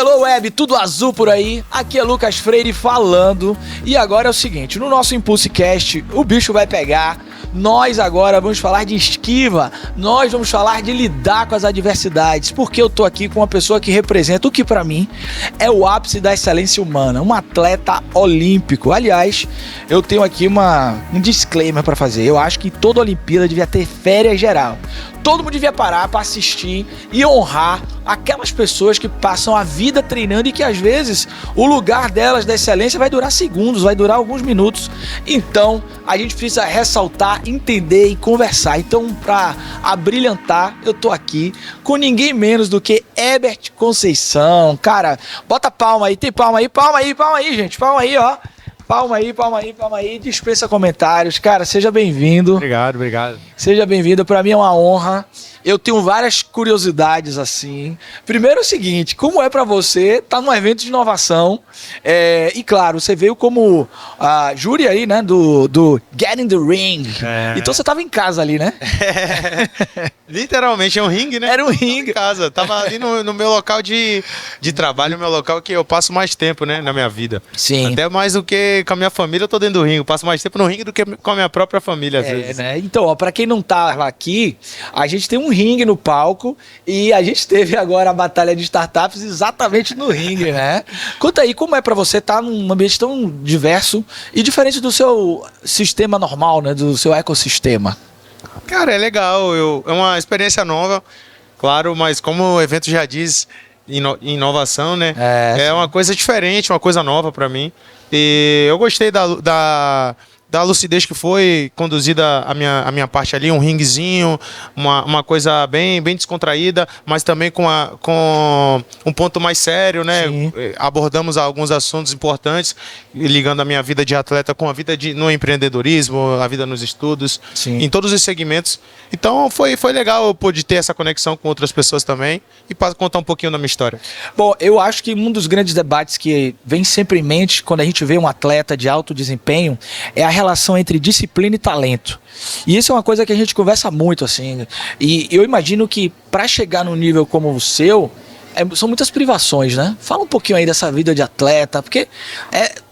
Hello Web, tudo azul por aí? Aqui é Lucas Freire falando. E agora é o seguinte, no nosso ImpulseCast, o bicho vai pegar. Nós agora vamos falar de esquiva, nós vamos falar de lidar com as adversidades, porque eu tô aqui com uma pessoa que representa o que pra mim é o ápice da excelência humana, um atleta olímpico. Aliás, eu tenho aqui um disclaimer pra fazer. Eu acho que toda Olimpíada devia ter férias geral. Todo mundo devia parar para assistir e honrar aquelas pessoas que passam a vida treinando e que às vezes o lugar delas da excelência vai durar segundos, vai durar alguns minutos. Então a gente precisa ressaltar, entender e conversar. Então, para abrilhantar, eu tô aqui com ninguém menos do que Herbert Conceição. Cara, bota palma aí, tem palma aí, gente, palma aí, ó. Palma aí, dispensa comentários. Cara, seja bem-vindo. Obrigado. Seja bem-vindo, pra mim é uma honra. Eu tenho várias curiosidades assim. Primeiro é o seguinte, como é pra você estar num evento de inovação? E claro, você veio como júri aí, né, do Get in the Ring. Então você tava em casa ali, né? Literalmente é um ringue, né? Era um ringue. Em casa, tava ali no meu local de trabalho, no meu local que eu passo mais tempo, né, na minha vida. Sim. Até mais do que com a minha família, eu tô dentro do ringue. Eu passo mais tempo no ringue do que com a minha própria família, às vezes. Né? Então, ó, pra quem não tava aqui, a gente tem um ringue no palco e a gente teve agora a batalha de startups exatamente no ringue, né? Conta aí, como é pra você estar num ambiente tão diverso e diferente do seu sistema normal, né? Do seu ecossistema. Cara, é legal, é uma experiência nova, claro, mas como o evento já diz, inovação, né? É uma coisa diferente, uma coisa nova pra mim. E eu gostei da lucidez que foi conduzida a minha parte ali, um ringuezinho, uma coisa bem descontraída, mas também com um ponto mais sério, né? Sim. Abordamos alguns assuntos importantes, ligando a minha vida de atleta com a vida no empreendedorismo, a vida nos estudos, Sim. em todos os segmentos. Então foi legal eu poder ter essa conexão com outras pessoas também e para contar um pouquinho da minha história. Bom, eu acho que um dos grandes debates que vem sempre em mente quando a gente vê um atleta de alto desempenho é a relação entre disciplina e talento. E isso é uma coisa que a gente conversa muito, assim. E eu imagino que para chegar num nível como o seu, são muitas privações, né? Fala um pouquinho aí dessa vida de atleta, porque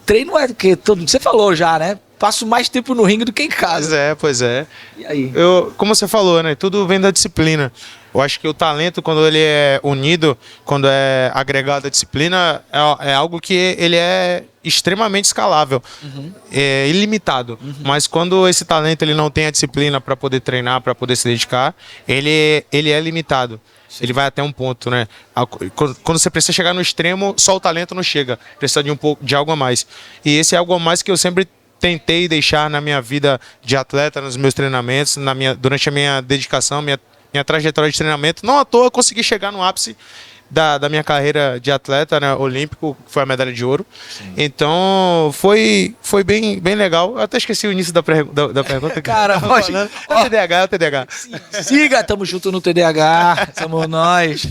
treino é que você falou já, né? Passo mais tempo no ringue do que em casa. Pois é. E aí? Como você falou, né? Tudo vem da disciplina. Eu acho que o talento, quando ele é unido, quando é agregado à disciplina, é algo que ele é extremamente escalável, é ilimitado. Mas quando esse talento ele não tem a disciplina para poder treinar, para poder se dedicar, ele é limitado. Sim. Ele vai até um ponto, né? Quando você precisa chegar no extremo, só o talento não chega. Precisa de um pouco de algo a mais. E esse é algo a mais que eu sempre tentei deixar na minha vida de atleta, nos meus treinamentos, durante a minha dedicação, minha trajetória de treinamento. Não à toa eu consegui chegar no ápice da minha carreira de atleta, né, olímpico, que foi a medalha de ouro. Sim. Então foi bem legal. Eu até esqueci o início da pergunta. Cara, é o TDAH. Siga, tamo junto no TDAH, somos nós.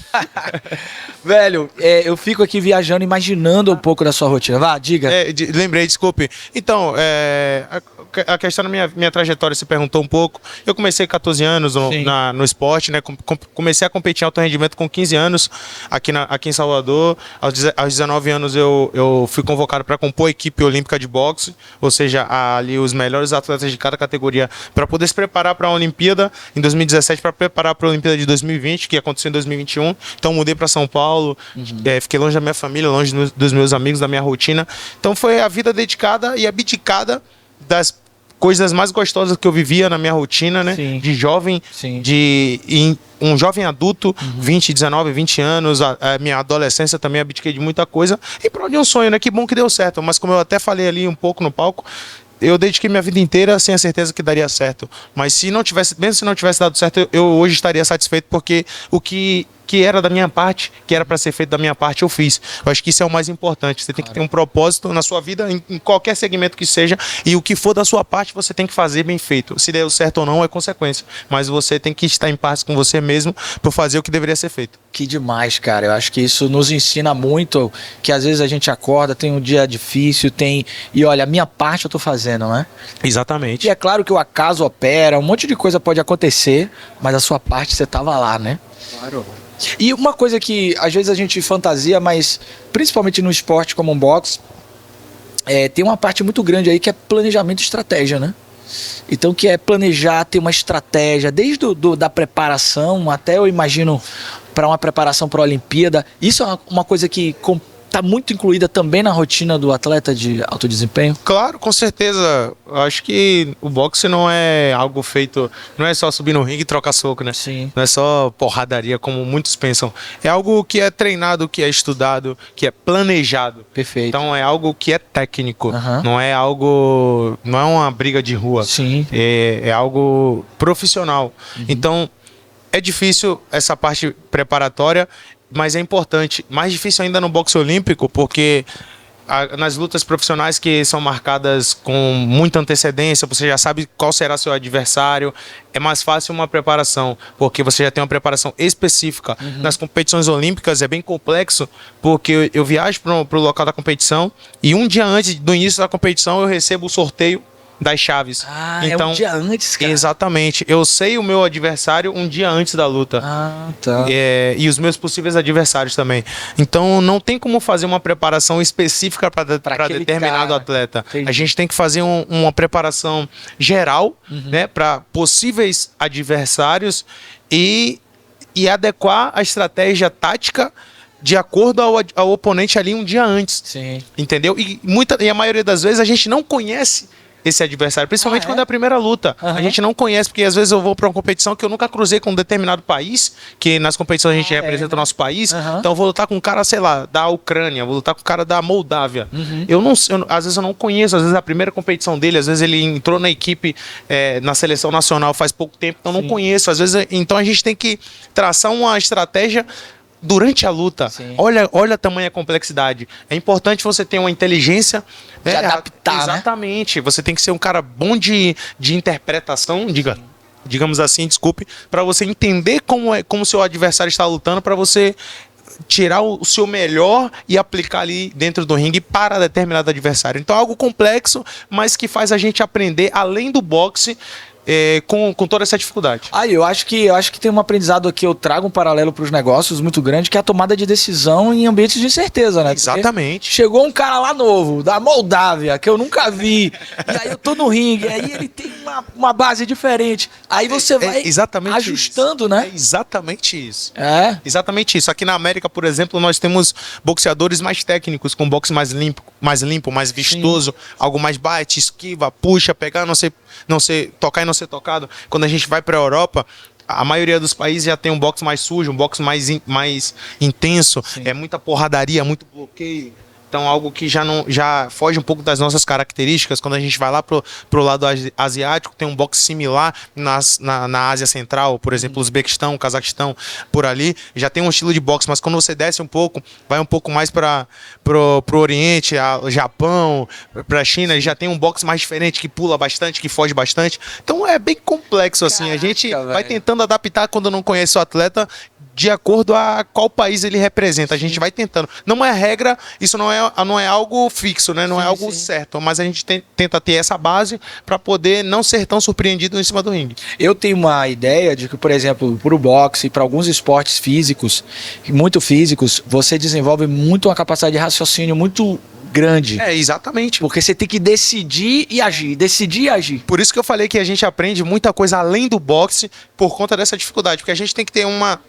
Velho, eu fico aqui viajando, imaginando um pouco da sua rotina. Vá, diga. Lembrei, desculpe. Então, a questão da minha trajetória, você perguntou um pouco. Eu comecei 14 anos no esporte, né? Comecei a competir em alto rendimento com 15 anos aqui em Salvador. Aos 19 anos eu fui convocado para compor a equipe olímpica de boxe, ou seja, ali os melhores atletas de cada categoria, para poder se preparar para a Olimpíada em 2017, para preparar para a Olimpíada de 2020, que aconteceu em 2021. Então mudei para São Paulo, fiquei longe da minha família, longe dos meus amigos, da minha rotina. Então foi a vida dedicada e abdicada das coisas mais gostosas que eu vivia na minha rotina, né? Sim. De jovem, sim. Um jovem adulto, 19, 20 anos, a minha adolescência também abdiquei de muita coisa, em prol de um sonho, né? Que bom que deu certo, mas como eu até falei ali um pouco no palco, eu dediquei minha vida inteira sem a certeza que daria certo. Mas mesmo se não tivesse dado certo, eu hoje estaria satisfeito, porque o que era da minha parte, que era para ser feito da minha parte, eu fiz. Eu acho que isso é o mais importante. Você tem que ter um propósito na sua vida, em qualquer segmento que seja, e o que for da sua parte, você tem que fazer bem feito. Se deu certo ou não, é consequência. Mas você tem que estar em paz com você mesmo por fazer o que deveria ser feito. Que demais, cara. Eu acho que isso nos ensina muito, que às vezes a gente acorda, tem um dia difícil, e olha, a minha parte eu tô fazendo, né? Exatamente. E é claro que o acaso opera, um monte de coisa pode acontecer, mas a sua parte você tava lá, né? Claro. E uma coisa que às vezes a gente fantasia, mas principalmente no esporte como um boxe, tem uma parte muito grande aí que é planejamento e estratégia, né? Então, que é planejar, ter uma estratégia, desde da preparação até, eu imagino, para uma preparação para a Olimpíada. Isso é uma coisa que está muito incluída também na rotina do atleta de alto desempenho? Claro, com certeza. Eu acho que o boxe não é algo feito, não é só subir no ringue e trocar soco, né? Sim. Não é só porradaria, como muitos pensam. É algo que é treinado, que é estudado, que é planejado. Perfeito. Então é algo que é técnico. Uhum. Não é algo, não é uma briga de rua. Sim. É algo profissional. Uhum. Então é difícil essa parte preparatória, mas é importante. Mais difícil ainda no boxe olímpico, porque nas lutas profissionais que são marcadas com muita antecedência, você já sabe qual será seu adversário, é mais fácil uma preparação, porque você já tem uma preparação específica. Uhum. Nas competições olímpicas é bem complexo, porque eu viajo para o local da competição e um dia antes do início da competição eu recebo o sorteio das chaves. Então, é um dia antes, cara. Exatamente. Eu sei o meu adversário um dia antes da luta. Tá. E os meus possíveis adversários também. Então, não tem como fazer uma preparação específica para determinado atleta. Entendi. A gente tem que fazer uma preparação geral, né, para possíveis adversários e adequar a estratégia tática de acordo ao oponente ali um dia antes. Sim. Entendeu? E a maioria das vezes a gente não conhece esse adversário, principalmente quando é a primeira luta. Uhum. A gente não conhece, porque às vezes eu vou para uma competição que eu nunca cruzei com um determinado país, que nas competições a gente representa o nosso país, então eu vou lutar com um cara, sei lá, da Ucrânia, vou lutar com um cara da Moldávia. Uhum. Às vezes eu não conheço, às vezes a primeira competição dele, às vezes ele entrou na equipe, na seleção nacional faz pouco tempo, então eu não conheço. Às vezes, então a gente tem que traçar uma estratégia durante a luta. Olha a tamanha complexidade. É importante você ter uma inteligência de adaptar, exatamente. Né? Você tem que ser um cara bom de interpretação, digamos assim, desculpe, para você entender como o seu adversário está lutando, para você tirar o seu melhor e aplicar ali dentro do ringue para determinado adversário. Então é algo complexo, mas que faz a gente aprender além do boxe, com toda essa dificuldade. Eu acho que tem um aprendizado aqui, eu trago um paralelo para os negócios muito grande, que é a tomada de decisão em ambientes de incerteza, né? Exatamente. Porque chegou um cara lá novo, da Moldávia, que eu nunca vi, e aí eu tô no ringue, aí ele tem uma base diferente, aí você vai ajustando, isso. né? É exatamente isso. Exatamente isso. Aqui na América, por exemplo, nós temos boxeadores mais técnicos, com boxe mais limpo, mais vistoso, algo mais bate, esquiva, puxa, pegar, não sei, tocar e não ser tocado. Quando a gente vai para a Europa, a maioria dos países já tem um boxe mais sujo, um boxe mais intenso. Sim. É muita porradaria, muito bloqueio. Então, algo que já foge um pouco das nossas características. Quando a gente vai lá pro lado asiático, tem um boxe similar na Ásia Central, por exemplo, Uzbequistão, Cazaquistão, por ali. Já tem um estilo de boxe, mas quando você desce um pouco, vai um pouco mais pro Oriente, Japão, pra China, já tem um boxe mais diferente, que pula bastante, que foge bastante. Então, é bem complexo, assim. Caraca, a gente vai tentando adaptar quando não conhece o atleta, de acordo a qual país ele representa. A gente vai tentando. Não é regra, isso não é algo fixo, né? Não é algo certo, mas a gente tenta ter essa base para poder não ser tão surpreendido em cima do ringue. Eu tenho uma ideia de que, por exemplo, para o boxe e para alguns esportes físicos, muito físicos, você desenvolve muito uma capacidade de raciocínio muito grande. Exatamente. Porque você tem que decidir e agir. Por isso que eu falei que a gente aprende muita coisa além do boxe por conta dessa dificuldade, porque a gente tem que ter uma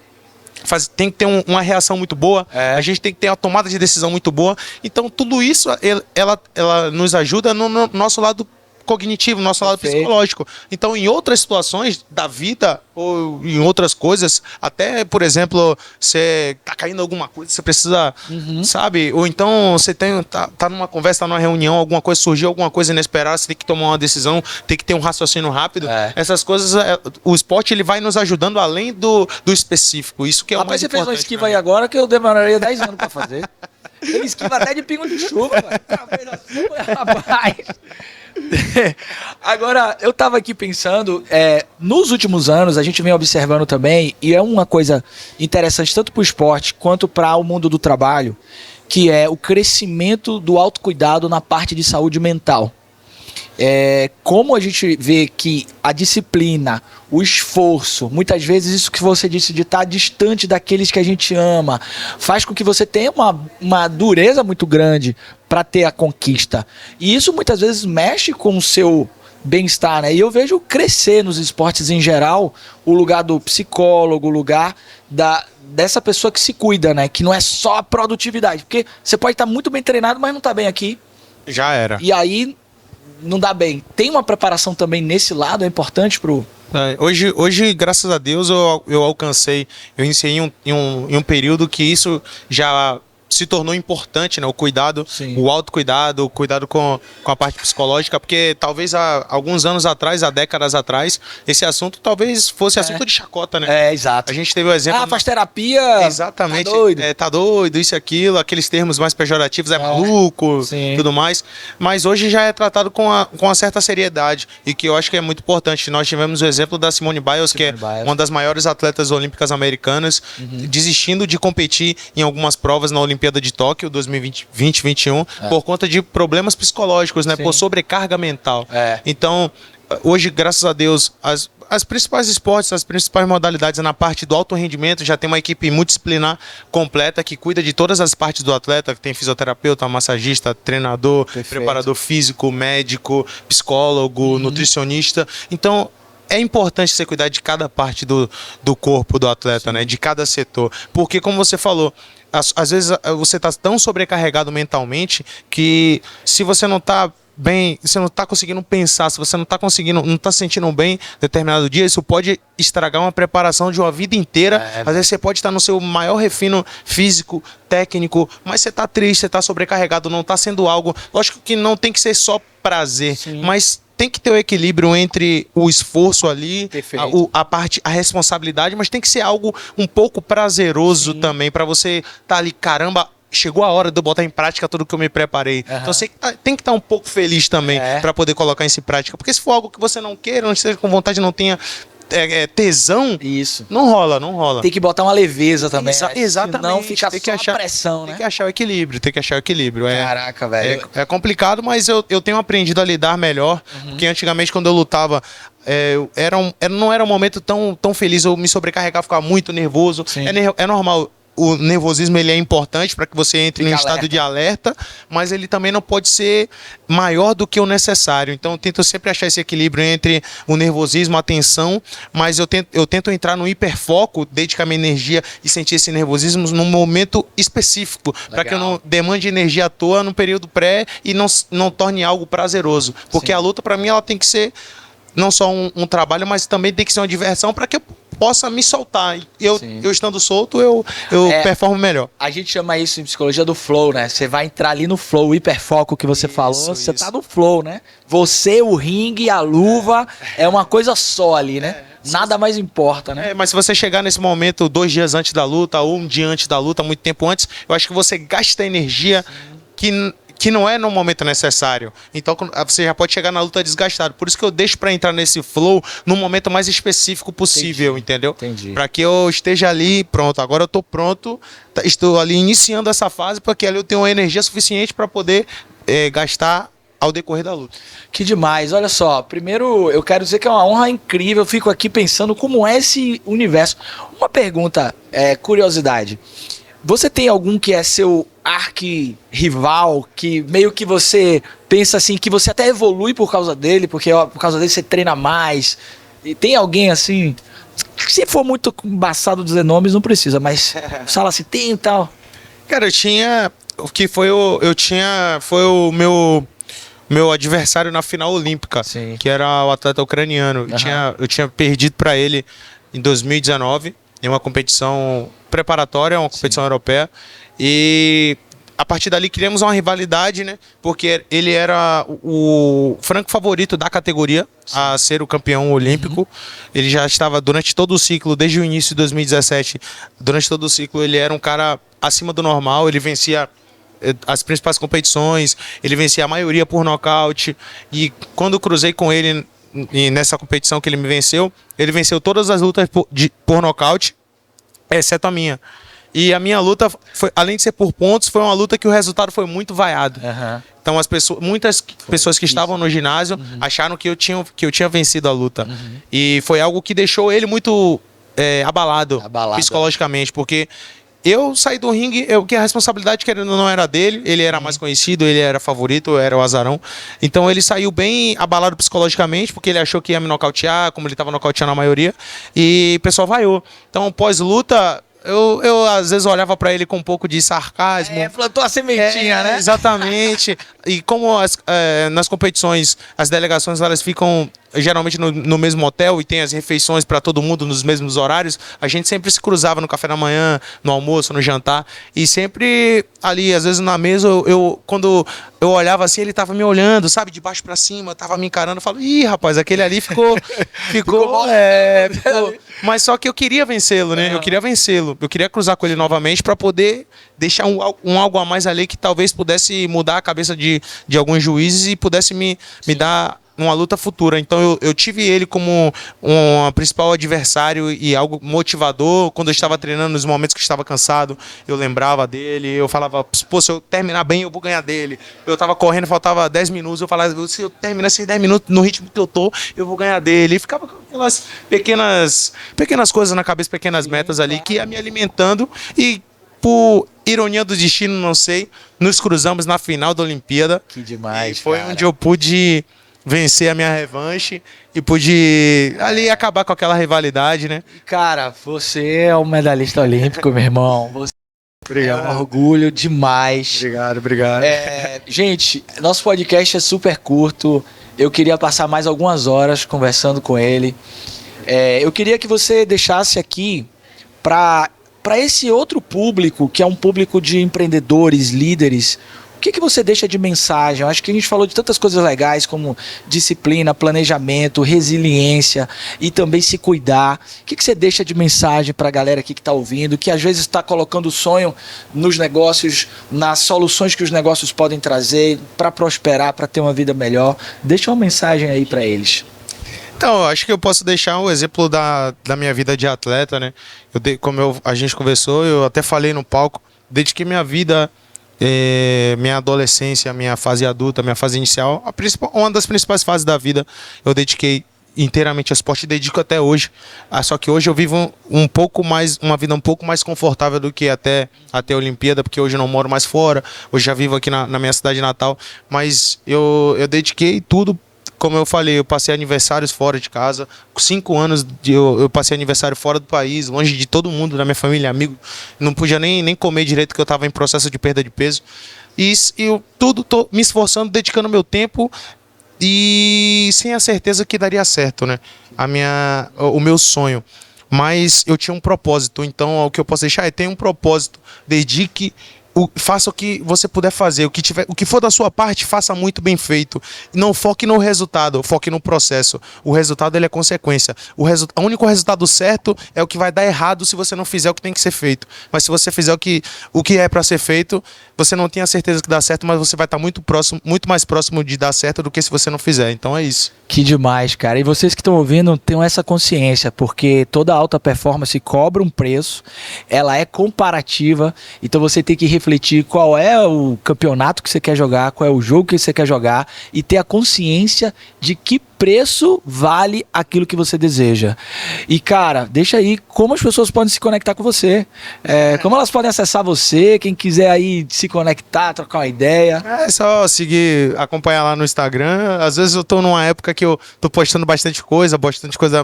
reação muito boa, a gente tem que ter uma tomada de decisão muito boa. Então tudo isso ela nos ajuda no nosso lado cognitivo, nosso lado psicológico. Então, em outras situações da vida ou em outras coisas, até, por exemplo, você tá caindo alguma coisa, você precisa, sabe? Ou então você tá numa conversa, tá numa reunião, alguma coisa surgiu, alguma coisa inesperada, você tem que tomar uma decisão, tem que ter um raciocínio rápido. Essas coisas, o esporte ele vai nos ajudando além do específico. Isso que é o mais importante. Mas você fez uma esquiva aí agora que eu demoraria 10 anos pra fazer. Ele esquiva até de pingo de chuva, rapaz. Agora, eu tava aqui pensando, nos últimos anos a gente vem observando também, e é uma coisa interessante tanto para o esporte quanto para o mundo do trabalho, que é o crescimento do autocuidado na parte de saúde mental. como a gente vê que a disciplina, o esforço, muitas vezes isso que você disse de estar distante daqueles que a gente ama, faz com que você tenha uma dureza muito grande para ter a conquista. E isso muitas vezes mexe com o seu bem-estar, né? E eu vejo crescer nos esportes em geral o lugar do psicólogo, o lugar dessa pessoa que se cuida, né? Que não é só a produtividade. Porque você pode estar muito bem treinado, mas não está bem aqui. Já era. E aí não dá bem. Tem uma preparação também nesse lado, é importante pro... Hoje, graças a Deus, eu alcancei, eu iniciei em um período que isso já se tornou importante, né? O cuidado, sim, o autocuidado, o cuidado com a parte psicológica, porque talvez há alguns anos atrás, há décadas atrás, esse assunto talvez fosse assunto de chacota, né? Exato. A gente teve o exemplo... faz terapia... Exatamente. Tá doido. Tá doido, isso e aquilo, aqueles termos mais pejorativos, maluco, sim, tudo mais. Mas hoje já é tratado com uma certa seriedade, e que eu acho que é muito importante. Nós tivemos o exemplo da Simone Biles, que é uma das maiores atletas olímpicas americanas, desistindo de competir em algumas provas na Olimpíada de Tóquio 2020-21 por conta de problemas psicológicos, né? Sim. Por sobrecarga mental. Então, hoje, graças a Deus, as principais esportes, as principais modalidades na parte do alto rendimento já tem uma equipe multidisciplinar completa que cuida de todas as partes do atleta, que tem fisioterapeuta, massagista, treinador, preparador físico, médico, psicólogo, nutricionista. Então, é importante você cuidar de cada parte do corpo do atleta, né? De cada setor. Porque, como você falou, às vezes você está tão sobrecarregado mentalmente que se você não está bem, você não está conseguindo pensar, se você não está se sentindo bem determinado dia, isso pode estragar uma preparação de uma vida inteira. Às vezes você pode estar no seu maior refino físico, técnico, mas você está triste, você está sobrecarregado, não está sendo algo... Lógico que não tem que ser só prazer, sim, mas tem que ter o equilíbrio entre o esforço ali, a responsabilidade, mas tem que ser algo um pouco prazeroso, sim, também, para você estar ali, caramba, chegou a hora de eu botar em prática tudo que eu me preparei. Então você tem que estar um pouco feliz também para poder colocar isso em prática. Porque se for algo que você não queira, não esteja com vontade, não tenha tesão, isso não rola. Tem que botar uma leveza também. Exatamente. Não fica só pressão, né? Tem que achar o equilíbrio. Caraca, velho. É complicado, mas eu tenho aprendido a lidar melhor, porque antigamente quando eu lutava, não era um momento tão feliz, eu me sobrecarregava, ficava muito nervoso. É normal. O nervosismo ele é importante para que você entre em estado de alerta, mas ele também não pode ser maior do que o necessário. Então eu tento sempre achar esse equilíbrio entre o nervosismo, a tensão, mas eu tento entrar no hiperfoco, dedicar minha energia e sentir esse nervosismo num momento específico, para que eu não demande energia à toa no período pré e não torne algo prazeroso. Porque sim, a luta para mim ela tem que ser não só um trabalho, mas também tem que ser uma diversão para que eu possa me soltar. Eu estando solto, eu performo melhor. A gente chama isso em psicologia do flow, né? Você vai entrar ali no flow, o hiperfoco que você falou, você tá no flow, né? Você, o ringue e a luva é uma coisa só ali, né? Nada mais importa, né? Mas se você chegar nesse momento 2 dias antes da luta ou 1 dia antes da luta, muito tempo antes, eu acho que você gasta energia que não é no momento necessário. Então você já pode chegar na luta desgastado. Por isso que eu deixo para entrar nesse flow no momento mais específico possível, entendeu? Entendi. Para que eu esteja ali, pronto, agora eu tô pronto, estou ali iniciando essa fase, porque ali eu tenho uma energia suficiente para poder gastar ao decorrer da luta. Que demais, olha só, primeiro eu quero dizer que é uma honra incrível, eu fico aqui pensando como é esse universo. Uma pergunta, curiosidade, você tem algum que é seu arqui-rival, que meio que você pensa assim, que você até evolui por causa dele, porque por causa dele você treina mais, e tem alguém assim, se for muito embaçado dizer nomes, não precisa, mas fala assim, tem e tal. Cara, foi o meu adversário na final olímpica, sim, que era o atleta ucraniano. Eu tinha perdido para ele em 2019, em uma competição preparatória, uma competição europeia, e a partir dali criamos uma rivalidade, né? Porque ele era o franco favorito da categoria a ser o campeão olímpico. Ele já estava durante todo o ciclo, desde o início de 2017, durante todo o ciclo ele era um cara acima do normal, ele vencia as principais competições, ele vencia a maioria por nocaute, e quando eu cruzei com ele nessa competição que ele me venceu, ele venceu todas as lutas por nocaute, exceto a minha. E a minha luta, foi, além de ser por pontos, foi uma luta que o resultado foi muito vaiado. Então muitas pessoas que estavam no ginásio acharam que eu tinha vencido a luta. E foi algo que deixou ele muito abalado psicologicamente, porque eu saí do ringue, que a responsabilidade querendo não era dele, ele era mais conhecido, ele era favorito, era o azarão. Então ele saiu bem abalado psicologicamente, porque ele achou que ia me nocautear, como ele estava nocauteando a maioria, e o pessoal vaiou. Então pós-luta, eu às vezes olhava pra ele com um pouco de sarcasmo. Plantou a sementinha, né? Exatamente. E como nas competições, as delegações elas ficam geralmente no mesmo hotel e tem as refeições para todo mundo nos mesmos horários, a gente sempre se cruzava no café da manhã, no almoço, no jantar, e sempre ali, às vezes na mesa, quando eu olhava assim, ele tava me olhando, sabe, de baixo para cima, tava me encarando, eu falo, ih, rapaz, aquele ali ficou. Mas só que eu queria vencê-lo, né? Eu queria vencê-lo, eu queria cruzar com ele novamente para poder deixar um algo a mais ali que talvez pudesse mudar a cabeça de alguns juízes e pudesse me dar uma luta futura. Então eu tive ele como um principal adversário e algo motivador. Quando eu estava treinando, nos momentos que eu estava cansado, eu lembrava dele, eu falava, pô, se eu terminar bem, eu vou ganhar dele. Eu estava correndo, faltava 10 minutos, eu falava, se eu terminar esses 10 minutos no ritmo que eu tô, eu vou ganhar dele. E ficava com aquelas pequenas coisas na cabeça, pequenas metas ali, que ia me alimentando e por ironia do destino, não sei, nos cruzamos na final da Olimpíada. Que demais, e foi onde eu pude vencer a minha revanche e pude ali acabar com aquela rivalidade, né? Cara, você é um medalhista olímpico, meu irmão. Você Obrigado. É um orgulho demais. Obrigado. Gente, nosso podcast é super curto. Eu queria passar mais algumas horas conversando com ele. Eu queria que você deixasse aqui para esse outro público, que é um público de empreendedores, líderes. O que você deixa de mensagem? Eu acho que a gente falou de tantas coisas legais como disciplina, planejamento, resiliência e também se cuidar. O que você deixa de mensagem para a galera aqui que está ouvindo, que às vezes está colocando o sonho nos negócios, nas soluções que os negócios podem trazer para prosperar, para ter uma vida melhor? Deixa uma mensagem aí para eles. Então, acho que eu posso deixar o exemplo da minha vida de atleta, né? Como a gente conversou, eu até falei no palco, dediquei minha vida, minha adolescência, minha fase adulta, minha fase inicial, uma das principais fases da vida, eu dediquei inteiramente ao esporte e dedico até hoje. Só que hoje eu vivo uma vida um pouco mais confortável do que até a Olimpíada, porque hoje eu não moro mais fora, hoje já vivo aqui na minha cidade natal, mas eu dediquei tudo. Como eu falei, eu passei aniversários fora de casa. Com 5 anos eu passei aniversário fora do país, longe de todo mundo, da minha família, amigo. Não podia nem comer direito, porque eu estava em processo de perda de peso. E eu tô me esforçando, dedicando meu tempo e sem a certeza que daria certo, né? O meu sonho. Mas eu tinha um propósito, então o que eu posso deixar tenha um propósito, dedique. Faça o que você puder fazer, o que for da sua parte, faça muito bem feito. Não foque no resultado, foque no processo. O resultado ele é consequência. O único resultado certo é o que vai dar errado se você não fizer o que tem que ser feito. Mas se você fizer o que é para ser feito, você não tem a certeza que dá certo, mas você vai estar muito mais próximo de dar certo do que se você não fizer. Então é isso. Que demais, cara. E vocês que estão ouvindo, tenham essa consciência, porque toda alta performance cobra um preço, ela é comparativa, então você tem que refletir qual é o campeonato que você quer jogar, qual é o jogo que você quer jogar e ter a consciência de que preço vale aquilo que você deseja. E, cara, deixa aí como as pessoas podem se conectar com você, como elas podem acessar você, quem quiser aí se conectar, trocar uma ideia. É só seguir, acompanhar lá no Instagram. Às vezes eu tô numa época que eu tô postando bastante coisa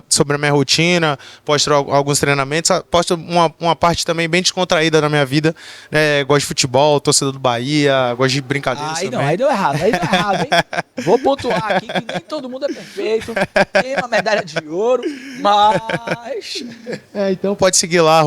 sobre a minha rotina, posto alguns treinamentos, posto uma parte também bem descontraída da minha vida, né? Gosto de futebol, torcedor do Bahia, gosto de brincadeiras também. Aí deu errado, hein? Vou pontuar aqui que nem todo mundo é perfeito, tem uma medalha de ouro, mas... Então pode seguir lá,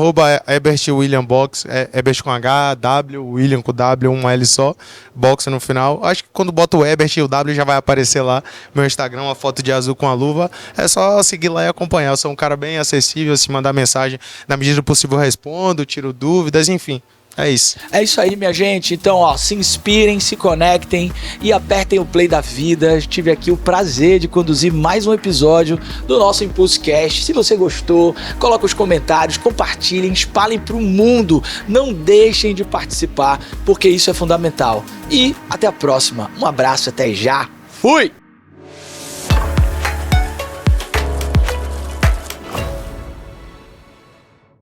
@EbertWilliamBox, Ebert com H, W, William com W, uma L só, box no final. Acho que quando bota o Ebert e o W já vai aparecer lá, meu Instagram, uma foto de azul com a luva. É só seguir lá e acompanhar. Eu sou um cara bem acessível, se mandar mensagem, na medida do possível eu respondo, tiro dúvidas, enfim. É isso. É isso aí, minha gente. Então, ó, se inspirem, se conectem e apertem o play da vida. Tive aqui o prazer de conduzir mais um episódio do nosso ImpulseCast. Se você gostou, coloca os comentários, compartilhem, espalhem para o mundo. Não deixem de participar, porque isso é fundamental. E até a próxima. Um abraço, até já. Fui!